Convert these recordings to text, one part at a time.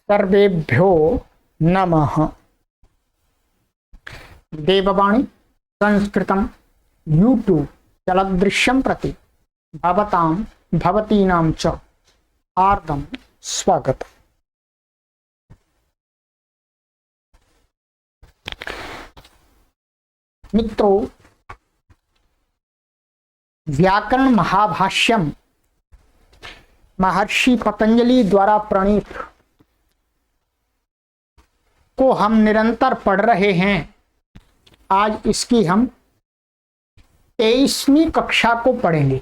सर्वेभ्यो नमः। देववाणी संस्कृतं यूट्यूब चलदृश्यं प्रति भवतां भवतीनां च हार्दं स्वागतम्। मित्रों, व्याकरण महाभाष्यम महर्षि पतंजलि द्वारा प्रणीत को हम निरंतर पढ़ रहे हैं। आज इसकी हम 23वीं कक्षा को पढ़ेंगे।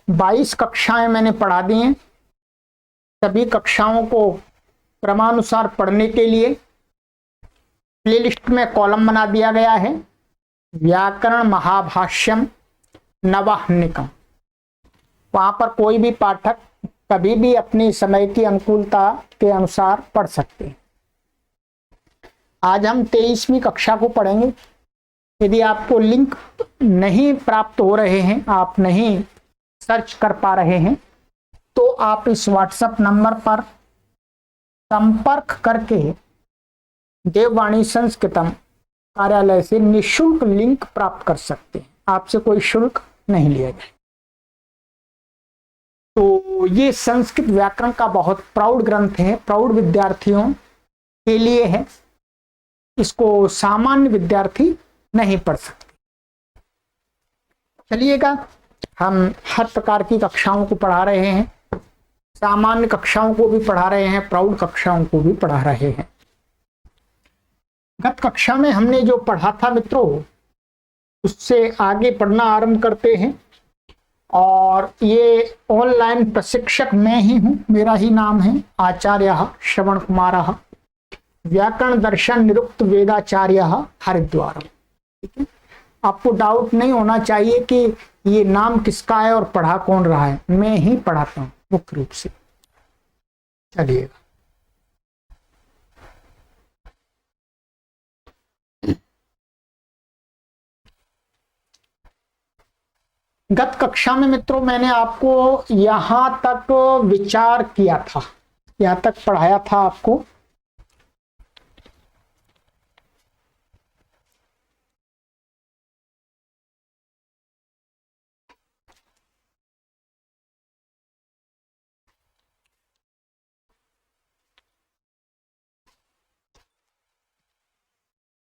बाईस कक्षाएं मैंने पढ़ा दी हैं। सभी कक्षाओं को क्रमानुसार पढ़ने के लिए प्लेलिस्ट में कॉलम बना दिया गया है। व्याकरण महाभाष्यम नवाह्निकम, वहां पर कोई भी पाठक कभी भी अपनी समय की अनुकूलता के अनुसार पढ़ सकते हैं। आज हम 23वीं कक्षा को पढ़ेंगे। यदि आपको लिंक नहीं प्राप्त हो रहे हैं, आप नहीं सर्च कर पा रहे हैं, तो आप इस व्हाट्सएप नंबर पर संपर्क करके देववाणी संस्कृतम कार्यालय से निःशुल्क लिंक प्राप्त कर सकते हैं। आपसे कोई शुल्क नहीं लिया जाए। तो ये संस्कृत व्याकरण का बहुत प्रौढ़ ग्रंथ है, प्रौढ़ विद्यार्थियों के लिए है। इसको सामान्य विद्यार्थी नहीं पढ़ सकते। चलिएगा, हम हर प्रकार की कक्षाओं को पढ़ा रहे हैं। सामान्य कक्षाओं को भी पढ़ा रहे हैं, प्रौढ़ कक्षाओं को भी पढ़ा रहे हैं। गत कक्षा में हमने जो पढ़ा था मित्रों, उससे आगे पढ़ना आरंभ करते हैं। और ये ऑनलाइन प्रशिक्षक मैं ही हूँ, मेरा ही नाम है आचार्य श्रवण कुमार, व्याकरण दर्शन निरुक्त वेदाचार्य हरिद्वार। ठीक है, आपको डाउट नहीं होना चाहिए कि ये नाम किसका है और पढ़ा कौन रहा है। मैं ही पढ़ाता हूं मुख्य रूप से। चलिएगा, गत कक्षा में मित्रों मैंने आपको यहां तक विचार किया था, यहां तक पढ़ाया था आपको।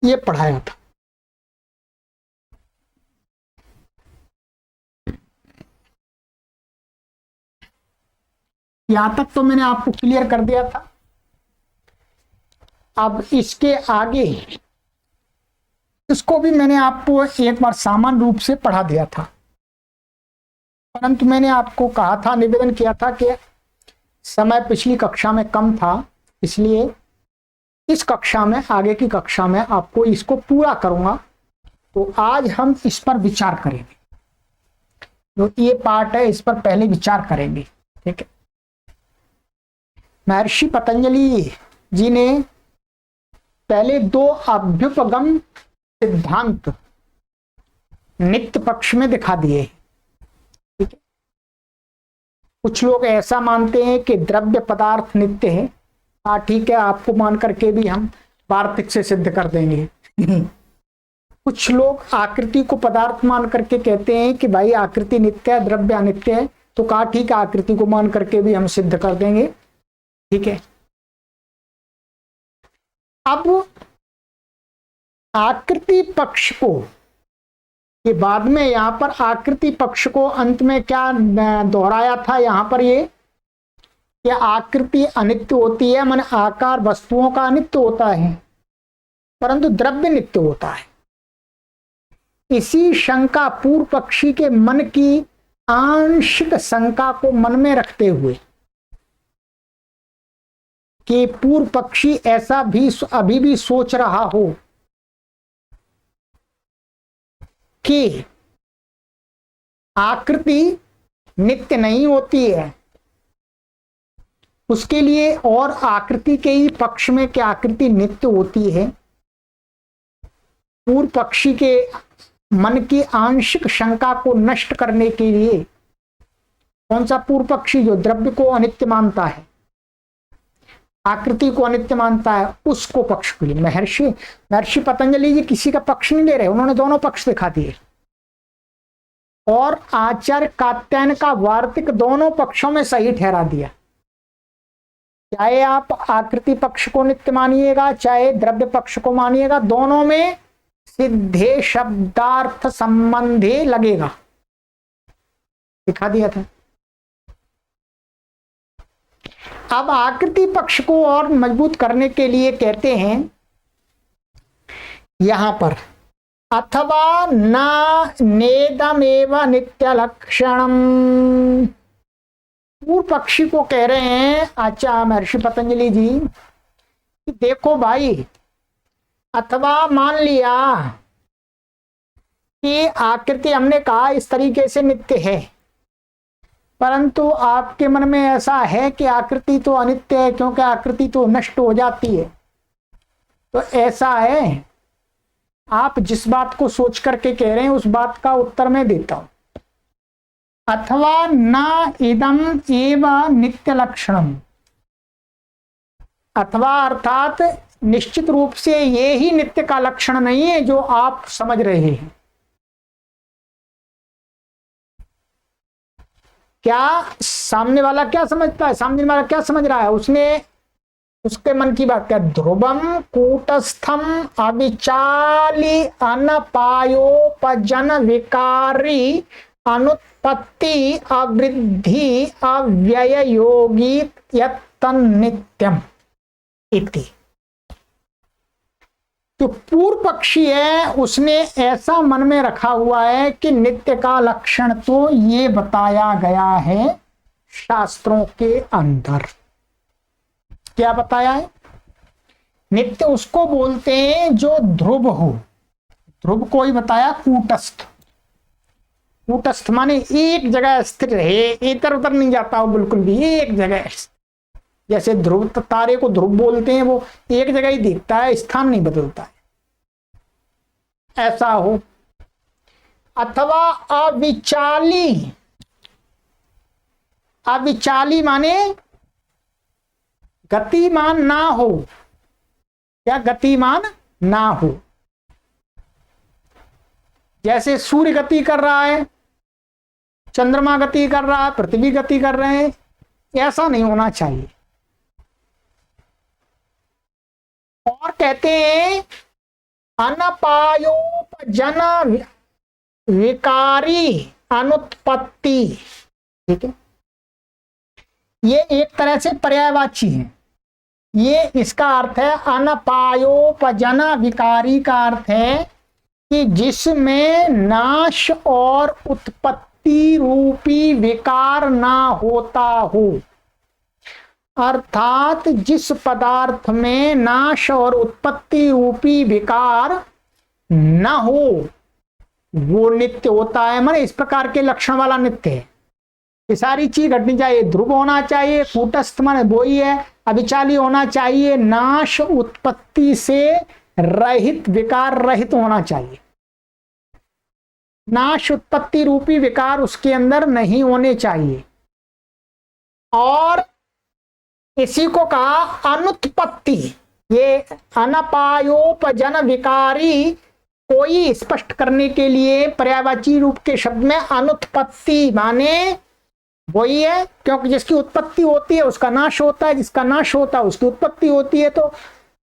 ये पढ़ाया था। यहां तक तो मैंने आपको क्लियर कर दिया था। अब इसके आगे इसको भी मैंने आपको एक बार सामान्य रूप से पढ़ा दिया था, परंतु मैंने आपको कहा था, निवेदन किया था कि समय पिछली कक्षा में कम था, इसलिए इस कक्षा में, आगे की कक्षा में आपको इसको पूरा करूंगा। तो आज हम इस पर विचार करेंगे। जो ये पार्ट है, इस पर पहले विचार करेंगे। ठीक है, महर्षि पतंजलि जी ने पहले दो अभ्युपगम सिद्धांत नित्य पक्ष में दिखा दिए। ठीक है, कुछ लोग ऐसा मानते हैं कि द्रव्य पदार्थ नित्य है। हाँ ठीक है, आपको मान करके भी हम वार्तिक से सिद्ध कर देंगे। कुछ लोग आकृति को पदार्थ मान करके कहते हैं कि भाई आकृति नित्य है, द्रव्य अनित्य है। तो कहा ठीक है, आकृति को मान करके भी हम सिद्ध कर देंगे। ठीक है, अब आकृति पक्ष को, ये बाद में यहां पर आकृति पक्ष को अंत में क्या दोहराया था, यहां पर ये आकृति अनित्य होती है, माने आकार वस्तुओं का अनित्य होता है, परंतु द्रव्य नित्य होता है। इसी शंका पूर्व पक्षी के मन की आंशिक शंका को मन में रखते हुए कि पूर्व पक्षी ऐसा भी अभी भी सोच रहा हो कि आकृति नित्य नहीं होती है, उसके लिए और आकृति के ही पक्ष में कि आकृति नित्य होती है, पूर्व पक्षी के मन की आंशिक शंका को नष्ट करने के लिए कौन सा पूर्व पक्षी जो द्रव्य को अनित्य मानता है, आकृति को अनित्य मानता है, उसको पक्ष के लिए महर्षि पतंजलि जी किसी का पक्ष नहीं ले रहे, उन्होंने दोनों पक्ष दिखा दिए और आचार्य कात्यायन का वार्तिक दोनों पक्षों में सही ठहरा दिया। चाहे आप आकृति पक्ष को नित्य मानिएगा चाहे द्रव्य पक्ष को मानिएगा, दोनों में सिद्धे शब्दार्थ संबंधे लगेगा, दिखा दिया था। अब आकृति पक्ष को और मजबूत करने के लिए कहते हैं यहां पर अथवा न नेदमेव नित्य लक्षणम। पूर्व पक्षी को कह रहे हैं आचार्य महर्षि पतंजलि जी कि देखो भाई, अथवा मान लिया कि आकृति हमने कहा इस तरीके से नित्य है, परंतु आपके मन में ऐसा है कि आकृति तो अनित्य है क्योंकि आकृति तो नष्ट हो जाती है। तो ऐसा है, आप जिस बात को सोच करके कह रहे हैं उस बात का उत्तर मैं देता हूं। अथवा न इदम एव नित्य लक्षणम, अथवा अर्थात निश्चित रूप से ये ही नित्य का लक्षण नहीं है जो आप समझ रहे हैं। क्या सामने वाला क्या समझता है, सामने वाला क्या समझ रहा है, उसने उसके मन की बात क्या, ध्रुवम कूटस्थम अविचाली अनपायोपजन विकारी अनुत्पत्ति अवृद्धि अव्यय योगी यत्तन्नित्यम इति। जो पूर्व पक्षी है उसने ऐसा मन में रखा हुआ है कि नित्य का लक्षण तो ये बताया गया है शास्त्रों के अंदर। क्या बताया है? नित्य उसको बोलते हैं जो ध्रुव हो, ध्रुव को ही बताया कूटस्थ। कूटस्थ माने एक जगह स्थिर रहे, इधर उधर नहीं जाता हो, बिल्कुल भी एक जगह। जैसे ध्रुव तारे को ध्रुव बोलते हैं, वो एक जगह ही दिखता है, स्थान नहीं बदलता है, ऐसा हो। अथवा अविचाली, अविचाली माने गतिमान ना हो, या गतिमान ना हो। जैसे सूर्य गति कर रहा है, चंद्रमा गति कर रहा है, पृथ्वी गति कर रहे हैं, ऐसा नहीं होना चाहिए। और कहते हैं अनपायोपजन विकारी अनुत्पत्ति, ठीक है, ये एक तरह से पर्यायवाची है। ये इसका अर्थ है अनपायोपजन विकारी का अर्थ है कि जिसमें नाश और उत्पत्ति रूपी विकार ना होता हो, अर्थात जिस पदार्थ में नाश और उत्पत्ति रूपी विकार न हो वो नित्य होता है। माने इस प्रकार के लक्षण वाला नित्य है। ये सारी चीज घटनी चाहिए, ध्रुव होना चाहिए, कूटस्थ माने वो ही है, अविचाली होना चाहिए, नाश उत्पत्ति से रहित, विकार रहित होना चाहिए। नाश उत्पत्ति रूपी विकार उसके अंदर नहीं होने चाहिए। और इसी को कहा अनुत्पत्ति। ये अनपायोपजन विकारी कोई स्पष्ट करने के लिए पर्यायवाची रूप के शब्द में अनुत्पत्ति माने वही है, क्योंकि जिसकी उत्पत्ति होती है उसका नाश होता है, जिसका नाश होता है उसकी उत्पत्ति होती है। तो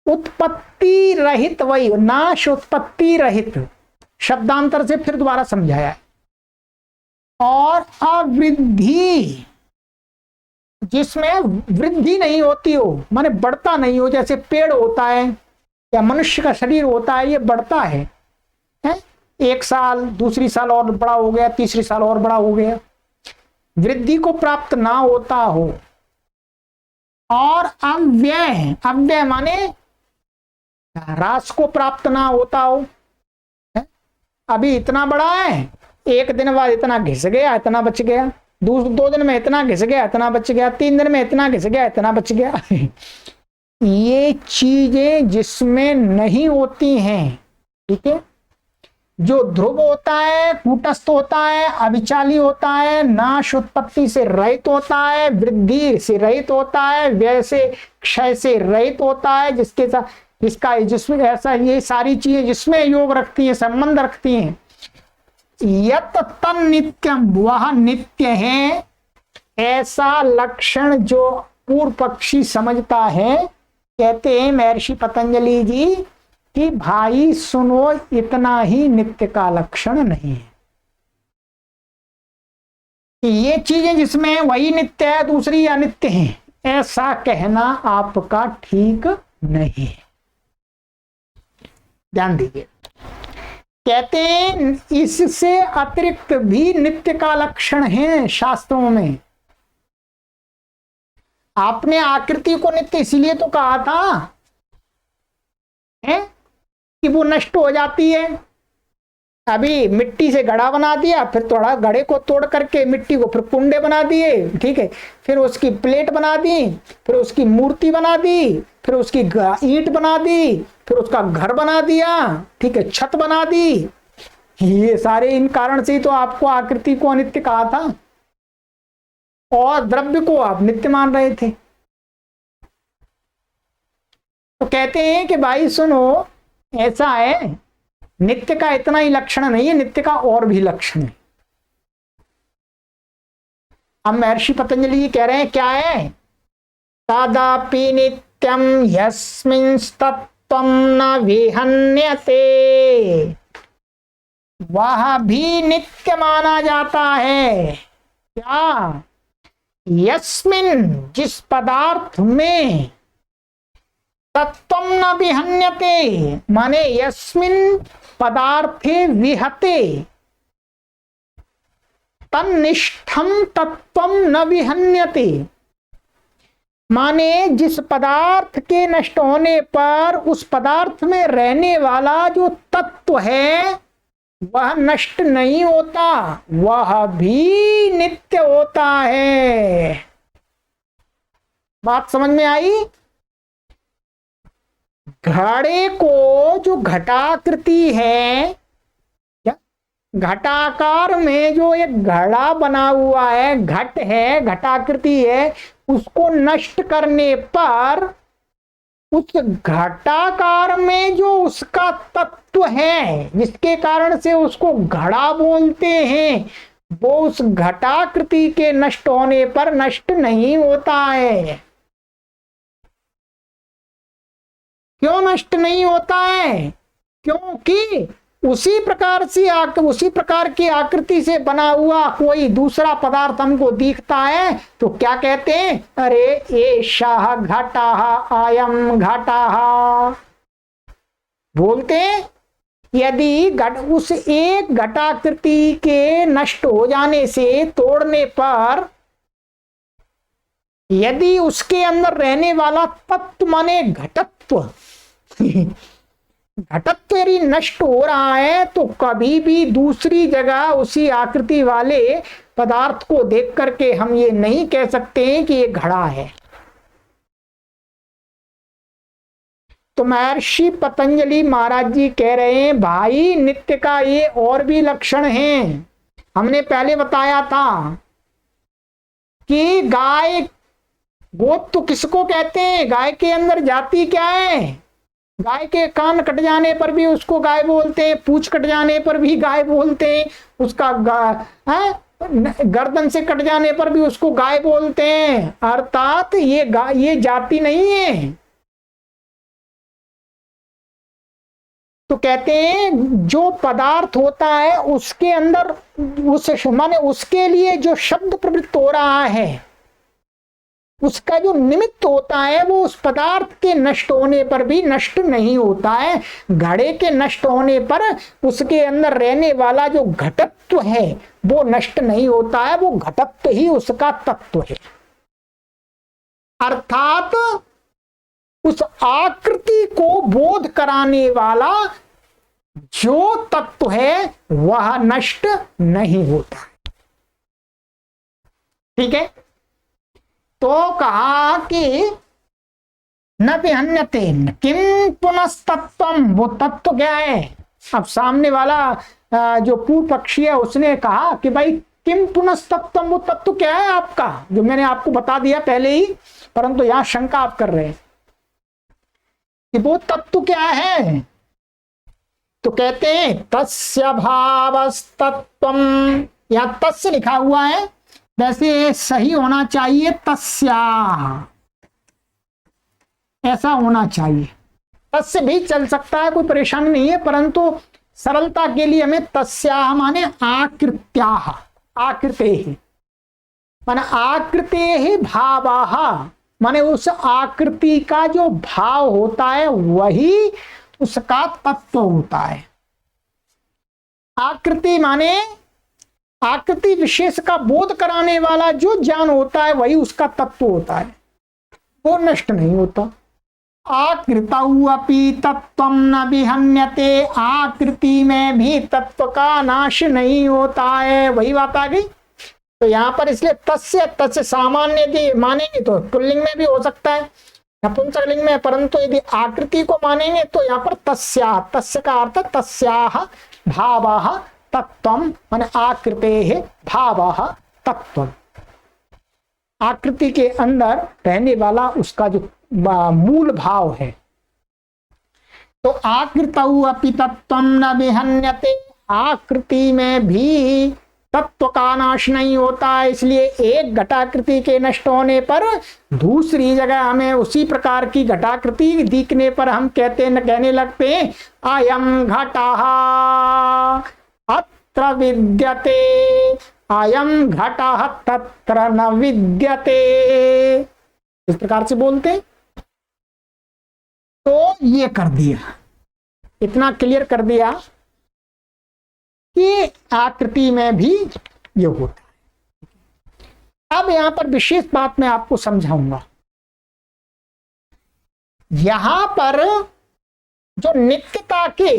उत्पत्ति रहित वही, नाश उत्पत्ति रहित शब्दांतर से फिर दोबारा समझाया है। और अवृद्धि, जिसमें वृद्धि नहीं होती हो, माने बढ़ता नहीं हो। जैसे पेड़ होता है या मनुष्य का शरीर होता है, ये बढ़ता है, एक साल दूसरी साल और बड़ा हो गया, तीसरी साल और बड़ा हो गया, वृद्धि को प्राप्त ना होता हो। और अव्यय, अव्यय माने ह्रास को प्राप्त ना होता हो। अभी इतना बड़ा है, एक दिन बाद इतना घिस गया, इतना बच गया, 2 दिन में इतना घिस गया, इतना बच गया, 3 दिन में इतना घिस गया, इतना बच गया। ये चीजें जिसमें नहीं होती हैं, ठीक है, जो ध्रुव होता है, कूटस्थ होता है, अविचाली होता है, नाश उत्पत्ति से रहित होता है, वृद्धि से रहित होता है, व्यय से क्षय से रहित होता है, जिसके साथ इसका जिसमें ऐसा ये सारी चीजें जिसमें योग रखती हैं, संबंध रखती हैं, यत तन नित्यम, वह नित्य है, ऐसा लक्षण जो पूर्व पक्षी समझता है। कहते हैं महर्षि पतंजलि जी कि भाई सुनो, इतना ही नित्य का लक्षण नहीं है। ये चीजें जिसमें वही नित्य है, दूसरी अनित्य है, ऐसा कहना आपका ठीक नहीं है। ध्यान दीजिए, कहते हैं इससे अतिरिक्त भी नित्य का लक्षण है शास्त्रों में। आपने आकृति को नित्य इसीलिए तो कहा था है कि वो नष्ट हो जाती है। अभी मिट्टी से घड़ा बना दिया, फिर थोड़ा घड़े को तोड़ करके मिट्टी को फिर कुंडे बना दिए, ठीक है, फिर उसकी प्लेट बना दी, फिर उसकी मूर्ति बना दी, फिर उसकी ईंट बना दी, फिर उसका घर बना दिया, ठीक है, छत बना दी। ये सारे इन कारण से ही तो आपको आकृति को अनित्य कहा था और द्रव्य को आप नित्य मान रहे थे। तो कहते हैं कि भाई सुनो, ऐसा है, नित्य का इतना ही लक्षण नहीं है, नित्य का और भी लक्षण है। अब महर्षि पतंजलि जी कह रहे हैं क्या है, तदापि नित्यम यस्मिंस्तत्त्वं न विहन्यते, वह भी नित्य माना जाता है। क्या? यस्मिन, जिस पदार्थ में, तत्त्वं न विहन्यते, माने यस्मिन पदार्थे विहते, तन्निष्ठम तत्त्वं न विहन्यते, माने जिस पदार्थ के नष्ट होने पर उस पदार्थ में रहने वाला जो तत्व है वह नष्ट नहीं होता, वह भी नित्य होता है। बात समझ में आई? घड़े को जो घटाकृति है, क्या घटाकार में जो एक घड़ा बना हुआ है, घट है, घटाकृति है, उसको नष्ट करने पर उस घटाकार में जो उसका तत्व है जिसके कारण से उसको घड़ा बोलते हैं, वो उस घटाकृति के नष्ट होने पर नष्ट नहीं होता है। क्यों नष्ट नहीं होता है? क्योंकि उसी प्रकार की आकृति से बना हुआ कोई दूसरा पदार्थ हमको दिखता है तो क्या कहते हैं, अरे एषः घटः, अयं घटः बोलते हैं। यदि उस एक घटाकृति के नष्ट हो जाने से, तोड़ने पर, यदि उसके अंदर रहने वाला तत्व माने घटत्व घटत्व यदि नष्ट हो रहा है तो कभी भी दूसरी जगह उसी आकृति वाले पदार्थ को देख करके हम ये नहीं कह सकते हैं कि ये घड़ा है। तो महर्षि पतंजलि महाराज जी कह रहे हैं भाई नित्य का ये और भी लक्षण है। हमने पहले बताया था कि गाय गोत्र तो किसको कहते हैं, गाय के अंदर जाति क्या है? गाय के कान कट जाने पर भी उसको गाय बोलते हैं, पूंछ कट जाने पर भी गाय बोलते हैं, उसका गर्दन से कट जाने पर भी उसको गाय बोलते हैं। अर्थात ये जाति नहीं है। तो कहते हैं जो पदार्थ होता है उसके अंदर माने उसके लिए जो शब्द प्रवृत्त हो रहा है, उसका जो निमित्त होता है वो उस पदार्थ के नष्ट होने पर भी नष्ट नहीं होता है। घड़े के नष्ट होने पर उसके अंदर रहने वाला जो घटत्व है वो नष्ट नहीं होता है, वो घटत्व ही उसका तत्व है। अर्थात उस आकृति को बोध कराने वाला जो तत्व है वह नष्ट नहीं होता। ठीक है, तो कहा कि न विहन्यते किम पुनस्तत्वम, वो तत्व क्या है? अब सामने वाला जो पूर्व पक्षी है उसने कहा कि भाई किम पुनस्तत्वम, वो तत्व क्या है आपका, जो मैंने आपको बता दिया पहले ही, परंतु यहां शंका आप कर रहे हैं कि वो तत्व क्या है। तो कहते हैं तस्य भावस्तत्वम, यहां तस्य लिखा हुआ है, वैसे सही होना चाहिए तस्याः, ऐसा होना चाहिए। तस्य भी चल सकता है, कोई परेशानी नहीं है, परंतु सरलता के लिए हमें तस्याः माने आकृत्याः, आकृतेः माने आकृतेः भावाः, माने उस आकृति का जो भाव होता है वही उसका तत्व होता है। आकृति माने आकृति विशेष का बोध कराने वाला जो ज्ञान होता है वही उसका तत्व होता है, वो नष्ट नहीं होता। आकृतौ अपि तत्वं न विहन्यते, आकृति में भी तत्व का नाश नहीं होता है, वही बात आ गई। तो यहाँ पर इसलिए तस्य सामान्य यदि मानेंगे तो पुल्लिंग में भी हो सकता है, नपुंसकलिंग में, परंतु यदि आकृति को मानेंगे तो यहाँ पर तस्या, तस्य का अर्थ तस्याः भावाः तत्वम, माने आकृतेः भावाः तत्वम, आकृति के अंदर रहने वाला उसका जो मूल भाव है। तो आकृतौ अपि तत्वं न विहन्यते, आकृति में भी तत्व का नाश नहीं होता है, इसलिए एक घटाकृति के नष्ट होने पर दूसरी जगह हमें उसी प्रकार की घटाकृति दिखने पर हम कहने लगते हैं अयं घटः अत्र विद्यते, अयं घटः तत्र न विद्यते, इस प्रकार से बोलते हैं। तो ये कर दिया, इतना क्लियर कर दिया कि आकृति में भी ये होता है। अब यहां पर विशेष बात मैं आपको समझाऊंगा। यहां पर जो नित्यता के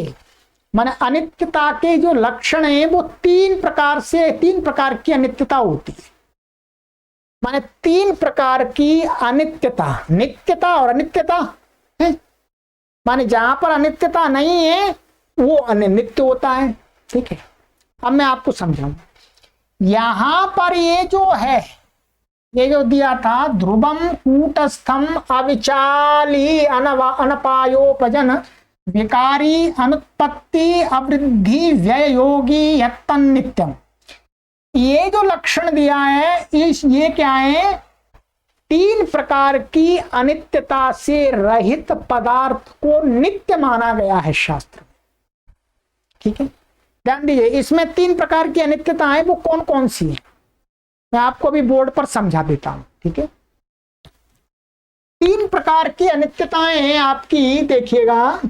माने अनित्यता के जो लक्षण है वो तीन प्रकार की अनित्यता होती है, माने तीन प्रकार की अनित्यता, नित्यता और अनित्यता है। माने जहां पर अनित्यता नहीं है वो अनित्य होता है, ठीक है। अब मैं आपको समझाऊं, यहां पर ये जो है, ये जो दिया था ध्रुवम कूटस्थम अविचाली अनपायोपजन विकारी अनुत्पत्ति अवृद्धि व्यय योगी यत्तन नित्यम, ये जो लक्षण दिया है ये क्या है, तीन प्रकार की अनित्यता से रहित पदार्थ को नित्य माना गया है शास्त्र में, ठीक है। ध्यान दीजिए, इसमें तीन प्रकार की अनित्यता है, वो कौन कौन सी है मैं आपको भी बोर्ड पर समझा देता हूं, ठीक है। तीन प्रकार की अनित्यताएं हैं आपकी, देखिएगा।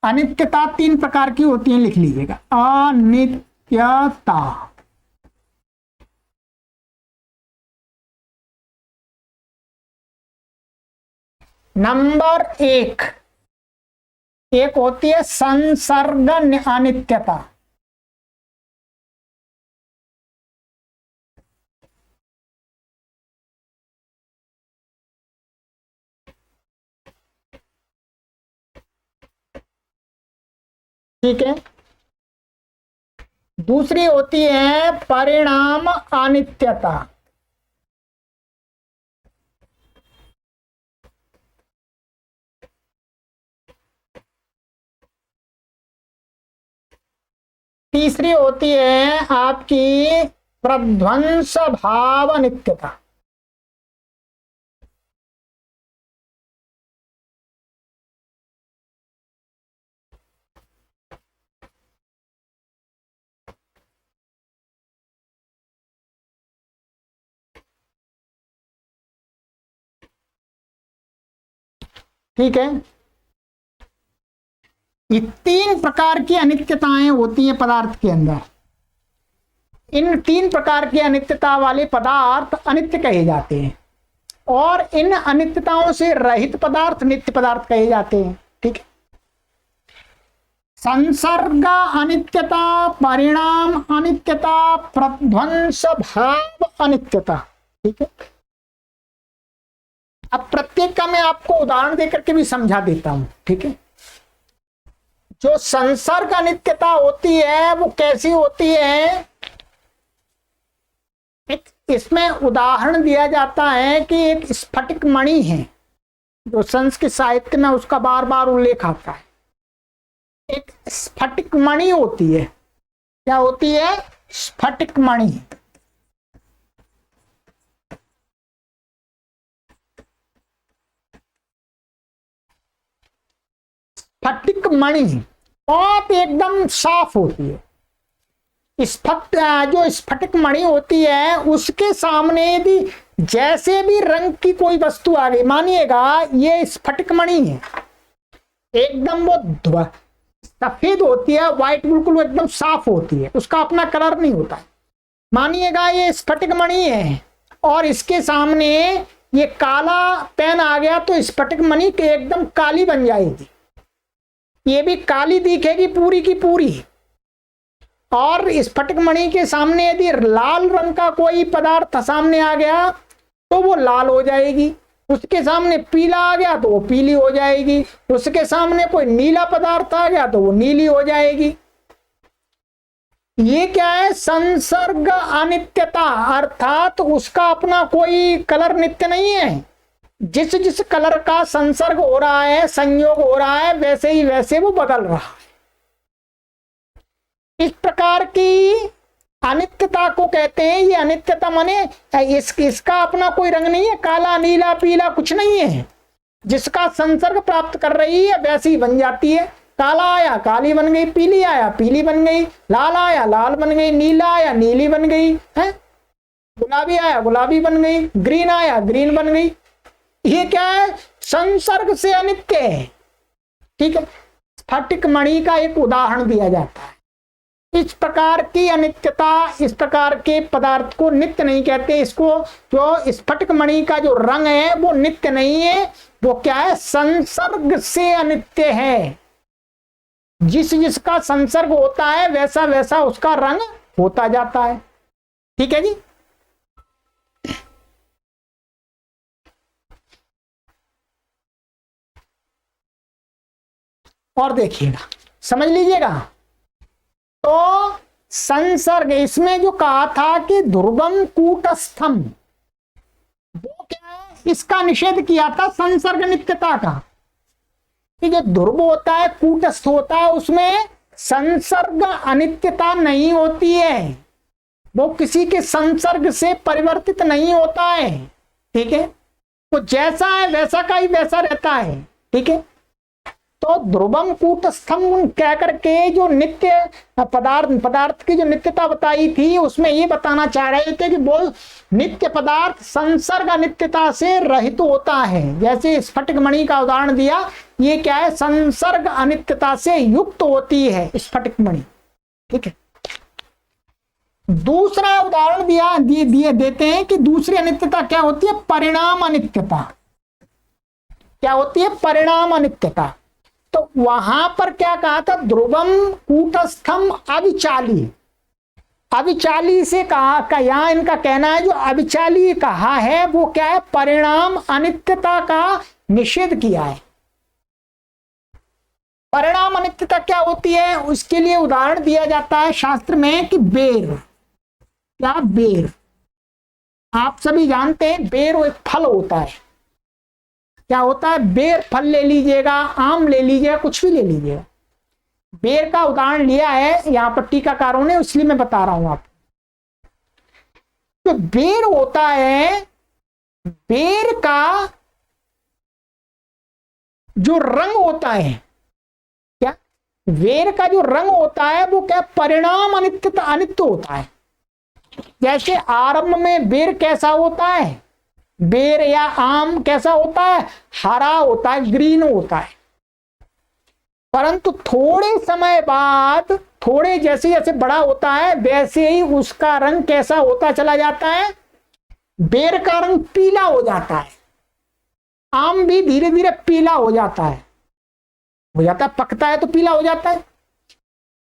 अनित्यता तीन प्रकार की होती है, लिख लीजिएगा। अनित्यता, नंबर एक होती है संसर्ग अनित्यता, ठीक है। दूसरी होती है परिणाम अनित्यता, तीसरी होती है आपकी प्रध्वंस भाव अनित्यता, ठीक है। ये तीन प्रकार की अनित्यताएं होती हैं पदार्थ के अंदर। इन तीन प्रकार की अनित्यता वाले पदार्थ अनित्य कहे जाते हैं और इन अनित्यताओं से रहित पदार्थ नित्य पदार्थ कहे जाते हैं, ठीक है। संसर्ग अनित्यता, परिणाम अनित्यता, प्रध्वंस भाव अनित्यता। ठीक है, अब प्रत्येक का मैं आपको उदाहरण देकर के भी समझा देता हूं। ठीक है, जो संसर्ग अनित्यता होती है वो कैसी होती है, इसमें उदाहरण दिया जाता है कि एक स्फटिक मणि है, जो संस्कृत साहित्य में उसका बार बार उल्लेख आता है। एक स्फटिक मणि होती है, क्या होती है, स्फटिक मणि। स्फटिक मणि बहुत एकदम साफ होती है। जो स्फटिक मणि होती है उसके सामने यदि जैसे भी रंग की कोई वस्तु आ गई, मानिएगा ये स्फटिक मणि है, एकदम वो सफेद होती है, व्हाइट, बिल्कुल एकदम साफ होती है, उसका अपना कलर नहीं होता है। मानिएगा ये स्फटिक मणि है और इसके सामने ये काला पेन आ गया तो स्फटिक मणि एकदम काली बन जाएगी, ये भी काली दिखेगी पूरी की पूरी। और स्फटिक मणि के सामने यदि लाल रंग का कोई पदार्थ सामने आ गया तो वो लाल हो जाएगी, उसके सामने पीला आ गया तो वो पीली हो जाएगी, उसके सामने कोई नीला पदार्थ आ गया तो वो नीली हो जाएगी। ये क्या है, संसर्ग अनित्यता, अर्थात उसका अपना कोई कलर नित्य नहीं है। जिस जिस कलर का संसर्ग हो रहा है, संयोग हो रहा है, वैसे ही वैसे वो बदल रहा है। इस प्रकार की अनित्यता को कहते हैं। ये अनित्यता माने इसका अपना कोई रंग नहीं है, काला नीला पीला कुछ नहीं है, जिसका संसर्ग प्राप्त कर रही है वैसी बन जाती है। काला आया काली बन गई, पीली आया पीली बन गई, लाल आया लाल बन गई, नीला आया नीली बन गई है, गुलाबी आया गुलाबी बन गई, ग्रीन आया ग्रीन बन गई। ये क्या है, संसर्ग से अनित्य है। ठीक है, स्फटिक मणि का एक उदाहरण दिया जाता है। इस प्रकार की अनित्यता, इस प्रकार के पदार्थ को नित्य नहीं कहते। इसको जो स्फटिक मणि का जो रंग है वो नित्य नहीं है, वो क्या है, संसर्ग से अनित्य है। जिस जिसका संसर्ग होता है वैसा वैसा उसका रंग होता जाता है। ठीक है जी। और देखिएगा, समझ लीजिएगा, तो संसर्ग, इसमें जो कहा था कि ध्रुवम कूटस्थम, वो क्या है, इसका निषेध किया था संसर्ग नित्यता का, कि जो ध्रुव होता है, कूटस्थ होता है, उसमें संसर्ग अनित्यता नहीं होती है, वो किसी के संसर्ग से परिवर्तित नहीं होता है। ठीक है, तो जैसा है वैसा का ही वैसा रहता है। ठीक है, तो ध्रुवम कूटस्थम कह करके जो नित्य पदार्थ की जो नित्यता बताई थी, उसमें ये बताना चाह रहे थे कि वो नित्य पदार्थ संसर्ग अनित्यता से रहित होता है। जैसे स्फटिक मणि का उदाहरण दिया, ये क्या है, संसर्ग अनित्यता से युक्त होती है स्फटिक मणि। ठीक है, दूसरा उदाहरण दिए देते हैं कि दूसरी अनित्यता क्या होती है, परिणाम अनित्यता। क्या होती है, परिणाम अनित्यता। तो वहां पर क्या कहा था, ध्रुवम कूटस्थम अविचाली। अविचाली से कहा का, यहां इनका कहना है जो अविचाली कहा है वो क्या है, परिणाम अनित्यता का निषेध किया है। परिणाम अनित्यता क्या होती है, उसके लिए उदाहरण दिया जाता है शास्त्र में कि बेर। क्या, बेर, आप सभी जानते हैं बेर वो एक फल होता है। क्या होता है, बेर फल ले लीजिएगा, आम ले लीजिएगा, कुछ भी ले लीजिएगा। बेर का उदाहरण लिया है यहां पर टीकाकारों ने, इसलिए मैं बता रहा हूं आपको। तो बेर होता है, बेर का जो रंग होता है, क्या, बेर का जो रंग होता है वो क्या, परिणाम अनित्य होता है। जैसे आरंभ में बेर कैसा होता है, बेर या आम कैसा होता है, हरा होता है, ग्रीन होता है। परंतु थोड़े समय बाद, थोड़े जैसे जैसे बड़ा होता है वैसे ही उसका रंग कैसा होता चला जाता है, बेर का रंग पीला हो जाता है। आम भी धीरे धीरे पीला हो जाता है, पकता है तो पीला हो जाता है।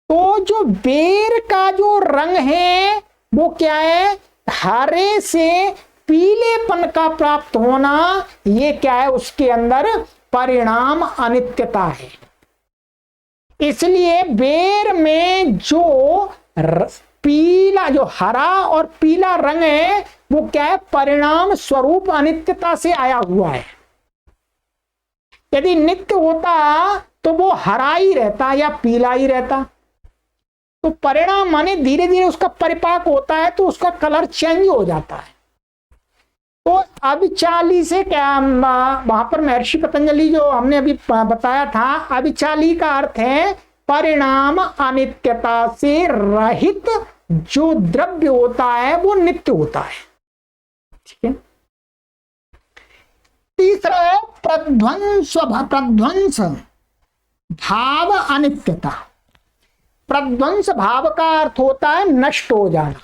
तो जो बेर का जो रंग है वो क्या है, हरे से पीलेपन का प्राप्त होना, ये क्या है, उसके अंदर परिणाम अनित्यता है। इसलिए बेर में जो पीला, जो हरा और पीला रंग है वो क्या है, परिणाम स्वरूप अनित्यता से आया हुआ है। यदि नित्य होता तो वो हरा ही रहता या पीला ही रहता। तो परिणाम माने धीरे धीरे उसका परिपाक होता है तो उसका कलर चेंज हो जाता है। तो अविचाली से क्या, वहां पर महर्षि पतंजलि जो हमने अभी बताया था, अविचाली का अर्थ है परिणाम अनित्यता से रहित जो द्रव्य होता है वो नित्य होता है। ठीक है। तीसरा है प्रध्वंस भाव अनित्यता। प्रध्वंस भाव का अर्थ होता है नष्ट हो जाना।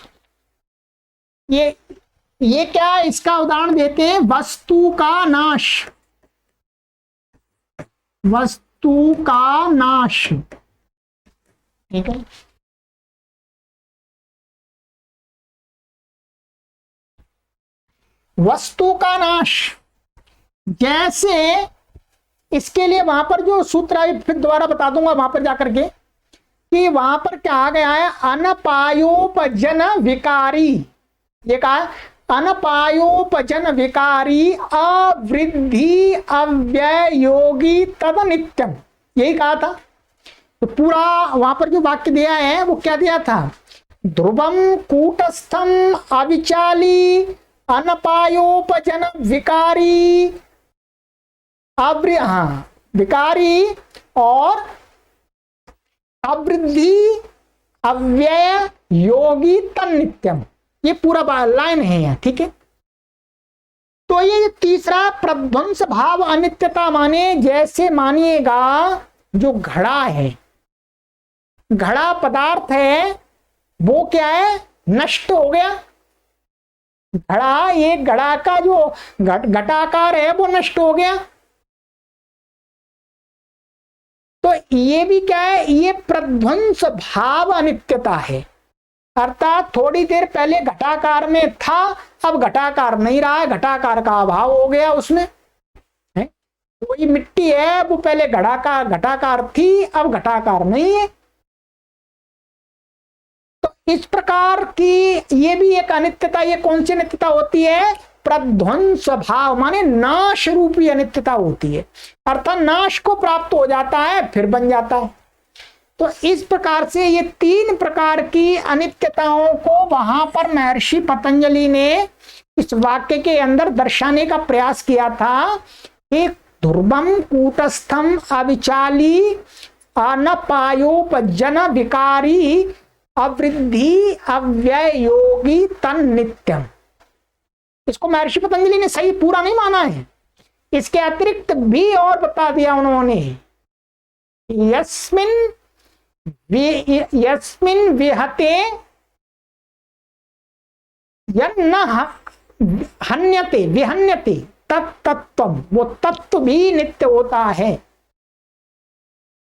ये क्या, इसका उदाहरण देते हैं, वस्तु का नाश, वस्तु का नाश। ठीक है। वस्तु का नाश, जैसे इसके लिए वहां पर जो सूत्र फिर दोबारा बता दूंगा वहां पर जाकर के, कि वहां पर क्या आ गया है, अनपायोपजन विकारी। ये कहा अनपायोपजन विकारी अवृद्धि अव्यय योगी तद नित्यम, यही कहा था। तो पूरा वहां पर जो वाक्य दिया है वो क्या दिया था, ध्रुवम कूटस्थम अविचाली अनपायोपजन विकारी विकारी और अवृद्धि अव्यय योगी तन्नित्यम, ये पूरा लाइन है यहाँ। ठीक है। तो ये तीसरा प्रध्वंस भाव अनित्यता माने, जैसे मानिएगा जो घड़ा है, घड़ा पदार्थ है वो क्या है, नष्ट हो गया। घड़ा, ये घड़ा का जो घटाकार है वो नष्ट हो गया। तो ये भी क्या है, ये प्रध्वंस भाव अनित्यता है। अर्थात थोड़ी देर पहले घटाकार में था, अब घटाकार नहीं रहा है, घटाकार का अभाव हो गया उसमें है। तो ये मिट्टी है, वो पहले घटाकार थी, अब घटाकार नहीं है। तो इस प्रकार की ये भी एक अनित्यता। ये कौन सी अनित्यता होती है, प्रध्वंस भाव माने नाश रूपी अनित्यता होती है। अर्थात नाश को प्राप्त हो जाता है फिर बन जाता है। तो इस प्रकार से ये तीन प्रकार की अनित्यताओं को वहां पर महर्षि पतंजलि ने इस वाक्य के अंदर दर्शाने का प्रयास किया था कि ध्रुवम कूटस्थम अविचाली अनपायोपजन विकारी अवृद्धि अव्यय योगी तन नित्यम। इसको महर्षि पतंजलि ने सही पूरा नहीं माना है, इसके अतिरिक्त भी और बता दिया उन्होंने। यस्मिन विहते यन्न हन्यते विहन्यते तत्तत्वम, वो तत्व भी नित्य होता है।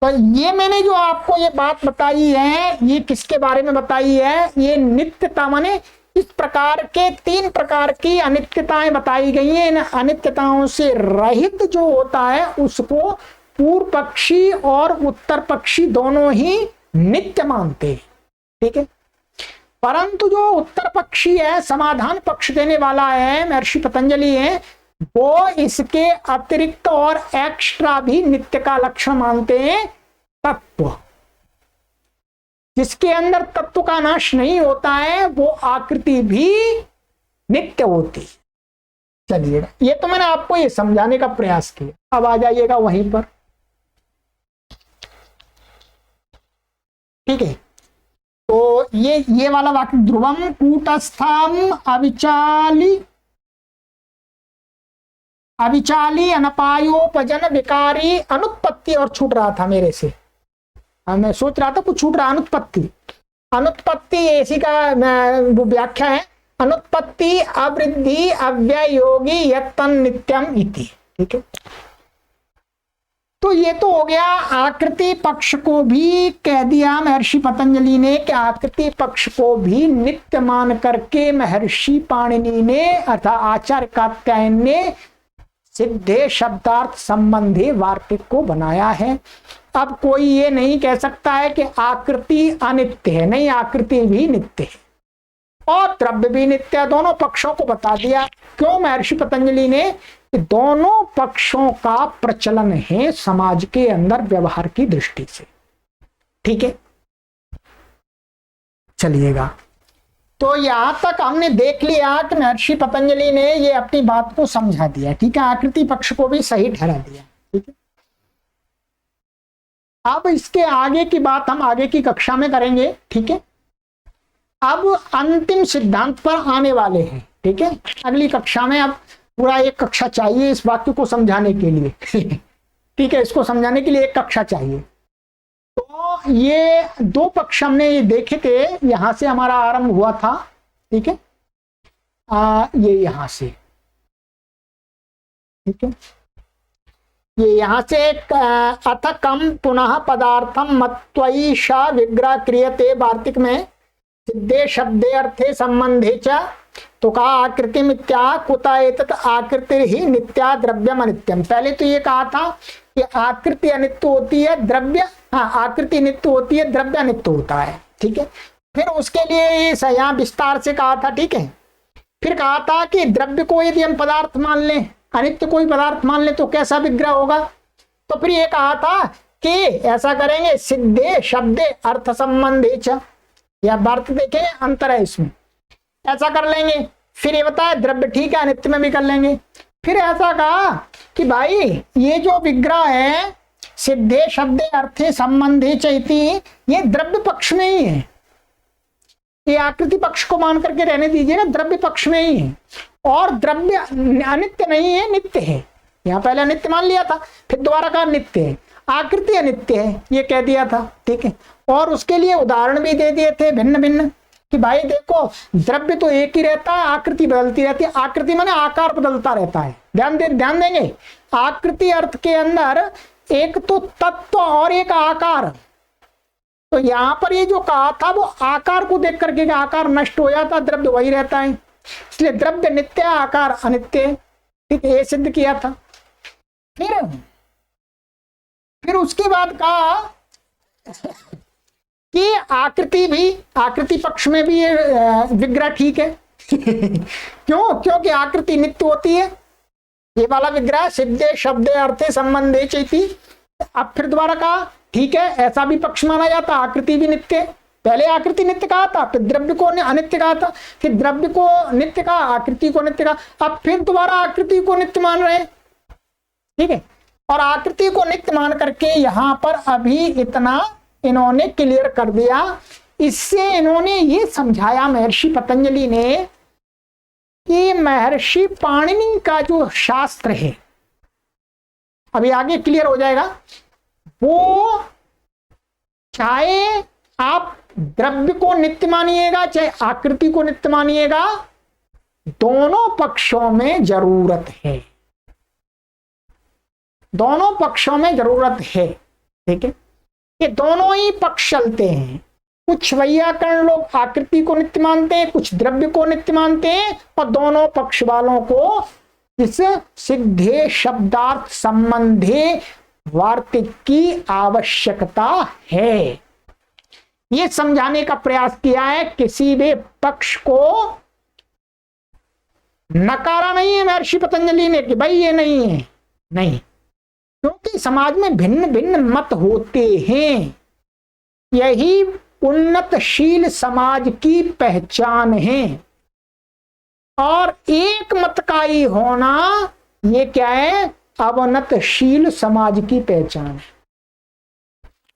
तो ये मैंने जो आपको ये बात बताई है, ये किसके बारे में बताई है, ये नित्यता माने इस प्रकार के तीन प्रकार की अनित्यताएं बताई गई हैं। इन अनित्यताओं से रहित जो होता है उसको पूर्व पक्षी और उत्तर पक्षी दोनों ही नित्य मानते हैं। ठीक है। परंतु जो उत्तर पक्षी है, समाधान पक्ष देने वाला है, महर्षि पतंजलि है, वो इसके अतिरिक्त और एक्स्ट्रा भी नित्य का लक्षण मानते हैं, तत्व। जिसके अंदर तत्व का नाश नहीं होता है वो आकृति भी नित्य होती। चलिएगा, ये तो मैंने आपको ये समझाने का प्रयास किया। अब आ जाइएगा वहीं पर। ठीक है। तो ये वाला वाक्य, ध्रुवम कूटस्थम अविचाली अनपायोपजन विकारी, अनुत्पत्ति और छूट रहा था मेरे से, मैं सोच रहा था कुछ छूट रहा। अनुत्पत्ति ऐसी का वो व्याख्या है, अनुत्पत्ति अवृद्धि अव्यय योगी यत्तन नित्यम इति। ठीक है। तो ये तो हो गया, आकृति पक्ष को भी कह दिया महर्षि पतंजलि ने कि आकृति पक्ष को भी नित्य मान करके महर्षि पाणिनि ने अर्थात आचार्य कात्यायन ने सिद्धे शब्दार्थ संबंधी वार्तिक को बनाया है। अब कोई ये नहीं कह सकता है कि आकृति अनित्य है, नहीं, आकृति भी नित्य है और द्रव्य भी नित्य है। दोनों पक्षों को बता दिया। क्यों? महर्षि पतंजलि ने कि दोनों पक्षों का प्रचलन है समाज के अंदर व्यवहार की दृष्टि से। ठीक है, चलिएगा। तो यहां तक हमने देख लिया कि महर्षि पतंजलि ने ये अपनी बात को समझा दिया। ठीक है, आकृति पक्ष को भी सही ठहरा दिया। ठीक है, अब इसके आगे की बात हम आगे की कक्षा में करेंगे। ठीक है, अब अंतिम सिद्धांत पर आने वाले हैं। ठीक है, अगली कक्षा में अब पूरा एक कक्षा चाहिए इस वाक्य को समझाने के लिए। ठीक है, इसको समझाने के लिए एक कक्षा चाहिए। तो ये दो पक्ष हमने ये देखे थे, यहां से हमारा आरंभ हुआ था। ठीक है, ये यहां से, ठीक है, ये यहां से अथ कम पुनः पदार्थम मत्वईशा विग्रह क्रियते वार्तिक में सिद्धे शब्दे अर्थे संबंधे च तो कहा आकृति मिथ्या कुत एतत् आकृति ही नित्या द्रव्यम अनित्यम। पहले तो ये कहा था कि आकृति अनित्य होती है, द्रव्य, हाँ, आकृति नित्य होती है, द्रव्य अनित्य होता है। ठीक है, फिर उसके लिए यहाँ विस्तार से कहा था। ठीक है, फिर कहा था कि द्रव्य को यदि हम पदार्थ मान लें, अनित्य कोई पदार्थ मान लें तो कैसा विग्रह होगा। तो फिर ये कहा था कि ऐसा करेंगे सिद्धे शब्दे अर्थ संबंधे च, या वार्तिक देखें अंतर है इसमें, ऐसा कर लेंगे। फिर ये बताया द्रव्य ठीक है, अनित्य में भी कर लेंगे। फिर ऐसा कहा कि भाई ये जो विग्रह है सिद्धे शब्दे अर्थे संबंधे चैति, ये द्रव्य पक्ष में ही है, ये आकृति पक्ष को मान करके रहने दीजिएगा, द्रव्य पक्ष में ही है। और द्रव्य अनित्य नहीं है, नित्य है। यहाँ पहले अनित्य मान लिया था, फिर दोबारा कहा नित्य है, आकृति अनित्य है, ये कह दिया था। ठीक है, और उसके लिए उदाहरण भी दे दिए थे भिन्न भिन्न कि भाई देखो द्रव्य तो एक ही रहता है, आकृति बदलती रहती है। आकृति माने आकार बदलता रहता है। ध्यान देंगे, आकृति अर्थ के अंदर एक तो तत्व और एक आकार। तो यहां पर ये जो कहा था वो आकार को देख करके, आकार नष्ट हो जाता, द्रव्य वही रहता है, इसलिए द्रव्य नित्य, आकार अनित्य। ठीक है, ये सिद्ध किया था। फिर उसके बाद कहा कि आकृति भी, आकृति पक्ष में भी ये विग्रह ठीक है। क्यों? क्योंकि आकृति नित्य होती है, ये वाला विग्रह सिद्धे शब्दे अर्थे संबंधे चैति। अब फिर दोबारा कहा ठीक है, ऐसा भी पक्ष माना जाता, आकृति भी नित्य। पहले आकृति नित्य कहा था, फिर द्रव्य को अनित्य कहा था, फिर द्रव्य को नित्य कहा, आकृति को नित्य कहा, अब फिर दोबारा आकृति को नित्य मान रहे हैं। ठीक है, और आकृति को नित्य मान करके यहां पर अभी इतना इन्होंने क्लियर कर दिया। इससे इन्होंने ये समझाया महर्षि पतंजलि ने कि महर्षि पाणिनि का जो शास्त्र है, अभी आगे क्लियर हो जाएगा, वो चाहे आप द्रव्य को नित्य मानिएगा चाहे आकृति को नित्य मानिएगा, दोनों पक्षों में जरूरत है, दोनों पक्षों में जरूरत है। ठीक है, ये दोनों ही पक्ष चलते हैं। कुछ वैयाकरण लोग आकृति को नित्य मानते हैं, कुछ द्रव्य को नित्य मानते हैं, और दोनों पक्ष वालों को इस सिद्धे शब्दार्थ संबंधे वार्तिक की आवश्यकता है, ये समझाने का प्रयास किया है। किसी भी पक्ष को नकारा नहीं है महर्षि पतंजलि ने कि भाई ये नहीं है, नहीं, क्योंकि समाज में भिन्न भिन्न मत होते हैं, यही उन्नतशील समाज की पहचान है। और एक मत का ही होना ये क्या है? अवनतशील समाज की पहचान है।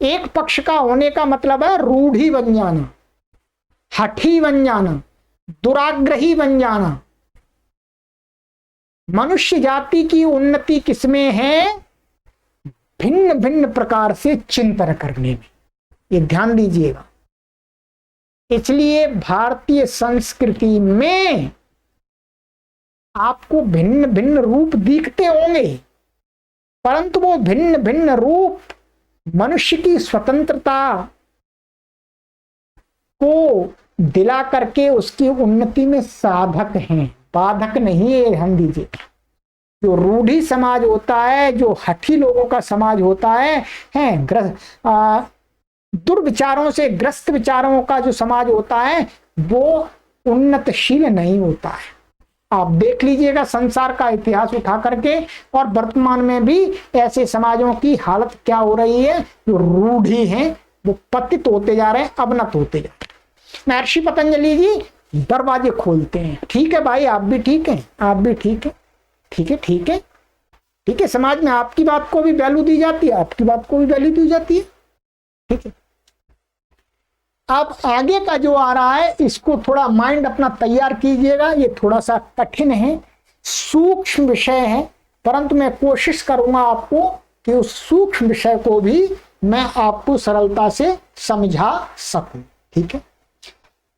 एक पक्ष का होने का मतलब है रूढ़ी बन जाना, हठी बन जाना, दुराग्रही बन जाना। मनुष्य जाति की उन्नति किसमें है? भिन्न भिन्न प्रकार से चिंतन करने में, ये ध्यान दीजिएगा। इसलिए भारतीय संस्कृति में आपको भिन्न भिन्न रूप दिखते होंगे, परंतु वो भिन्न भिन्न रूप मनुष्य की स्वतंत्रता को दिला करके उसकी उन्नति में साधक हैं, बाधक नहीं है। ध्यान दीजिए, जो रूढ़ी समाज होता है, जो हठी लोगों का समाज होता है, दुर्विचारों से ग्रस्त विचारों का जो समाज होता है, वो उन्नतशील नहीं होता है। आप देख लीजिएगा संसार का इतिहास उठा करके, और वर्तमान में भी ऐसे समाजों की हालत क्या हो रही है, जो रूढ़ी हैं वो पतित होते जा रहे हैं, अवनत होते जा रहे हैं। महर्षि पतंजलि जी दरवाजे खोलते हैं, ठीक है भाई, आप भी ठीक हैं, आप भी ठीक है, ठीक है, ठीक है, ठीक है, समाज में आपकी बात को भी वैल्यू दी जाती है, आपकी बात को भी वैल्यू दी जाती है, ठीक है। अब आगे का जो आ रहा है, इसको थोड़ा माइंड अपना तैयार कीजिएगा, ये थोड़ा सा कठिन है, सूक्ष्म विषय है, परंतु मैं कोशिश करूंगा आपको कि उस सूक्ष्म विषय को भी मैं आपको सरलता से समझा सकूं, ठीक है।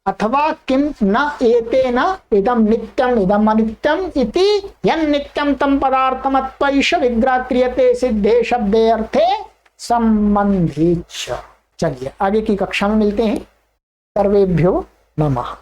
अथवा किम न एतेन इदम नित्यम इदम अनित्यम इति यन् नित्यम तम पदार्थमत्वैष विग्रह क्रियते सिद्धे शब्दे अर्थे संबंधी। चलिए आगे की कक्षा में मिलते हैं। सर्वेभ्यो नमः।